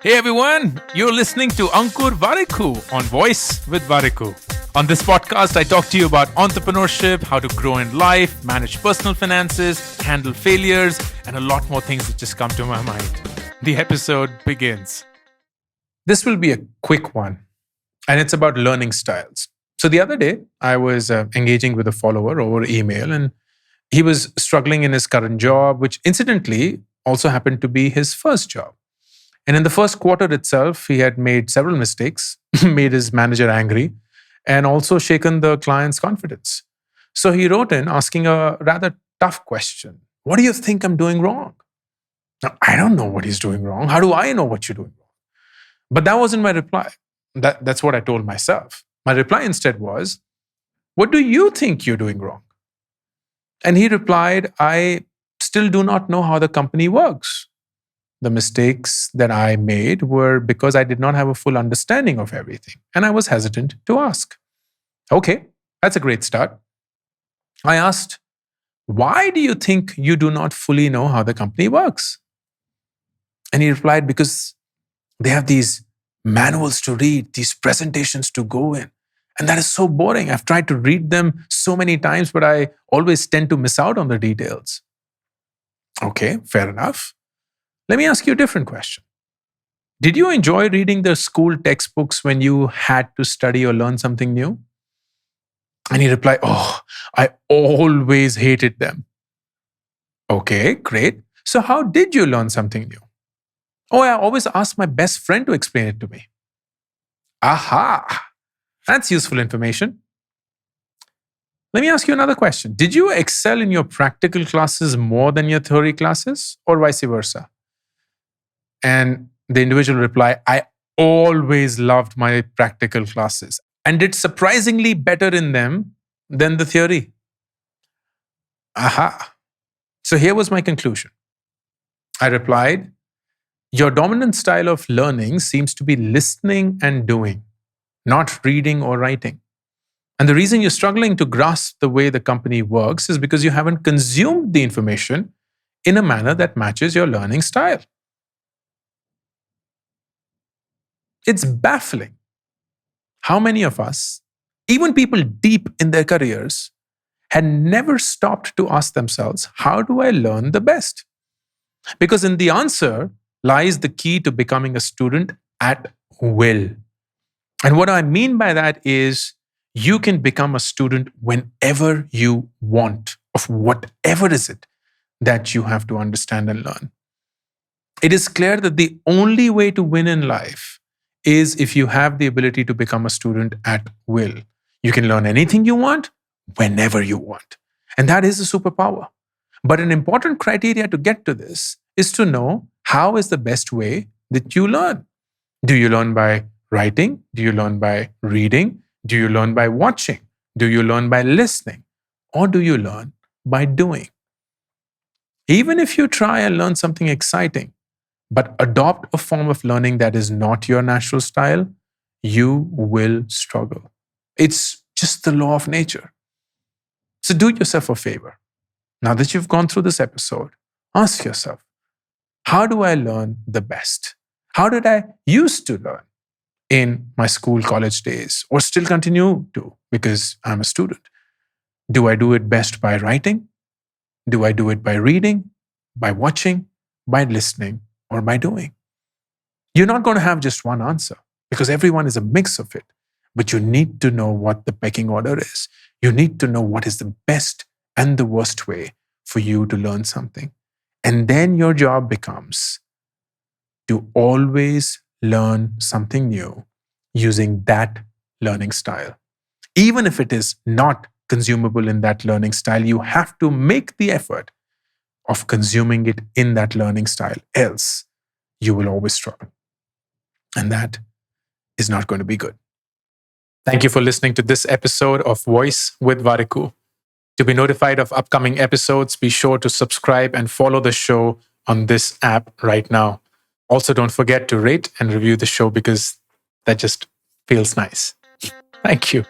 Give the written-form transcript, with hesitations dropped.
Hey everyone, you're listening to Ankur Warikoo on Woice with Warikoo. On this podcast, I talk to you about entrepreneurship, how to grow in life, manage personal finances, handle failures, and a lot more things that just come to my mind. The episode begins. This will be a quick one, and it's about learning styles. So the other day, I was engaging with a follower over email, and he was struggling in his current job, which incidentally also happened to be his first job. And in the first quarter itself, he had made several mistakes, made his manager angry, and also shaken the client's confidence. So he wrote in asking a rather tough question. What do you think I'm doing wrong? Now, I don't know what he's doing wrong. How do I know what you're doing wrong? But that wasn't my reply. That's what I told myself. My reply instead was, what do you think you're doing wrong? And he replied, I still do not know how the company works. The mistakes that I made were because I did not have a full understanding of everything, and I was hesitant to ask. Okay, that's a great start. I asked, why do you think you do not fully know how the company works? And he replied, because they have these manuals to read, these presentations to go in. And that is so boring. I've tried to read them so many times, but I always tend to miss out on the details. Okay, fair enough. Let me ask you a different question. Did you enjoy reading the school textbooks when you had to study or learn something new? And he replied, oh, I always hated them. Okay, great. So how did you learn something new? Oh, I always asked my best friend to explain it to me. Aha, that's useful information. Let me ask you another question. Did you excel in your practical classes more than your theory classes, or vice versa? And the individual replied, I always loved my practical classes and did surprisingly better in them than the theory. Aha. So here was my conclusion. I replied, your dominant style of learning seems to be listening and doing, not reading or writing. And the reason you're struggling to grasp the way the company works is because you haven't consumed the information in a manner that matches your learning style. It's baffling how many of us, even people deep in their careers, had never stopped to ask themselves, how do I learn the best? Because in the answer lies the key to becoming a student at will. And what I mean by that is you can become a student whenever you want of whatever is it that you have to understand and learn. It is clear that the only way to win in life is if you have the ability to become a student at will. You can learn anything you want, whenever you want. And that is a superpower. But an important criteria to get to this is to know how is the best way that you learn. Do you learn by writing? Do you learn by reading? Do you learn by watching? Do you learn by listening? Or do you learn by doing? Even if you try and learn something exciting, but adopt a form of learning that is not your natural style, you will struggle. It's just the law of nature. So do yourself a favor. Now that you've gone through this episode, ask yourself, how do I learn the best? How did I used to learn in my school, college days, or still continue to because I'm a student? Do I do it best by writing? Do I do it by reading, by watching, by listening, or by doing? You're not going to have just one answer because everyone is a mix of it. But you need to know what the pecking order is. You need to know what is the best and the worst way for you to learn something. And then your job becomes to always learn something new using that learning style. Even if it is not consumable in that learning style, you have to make the effort of consuming it in that learning style. Else, you will always struggle. And that is not going to be good. Thank you for listening to this episode of Woice with Warikoo. To be notified of upcoming episodes, be sure to subscribe and follow the show on this app right now. Also, don't forget to rate and review the show because that just feels nice. Thank you.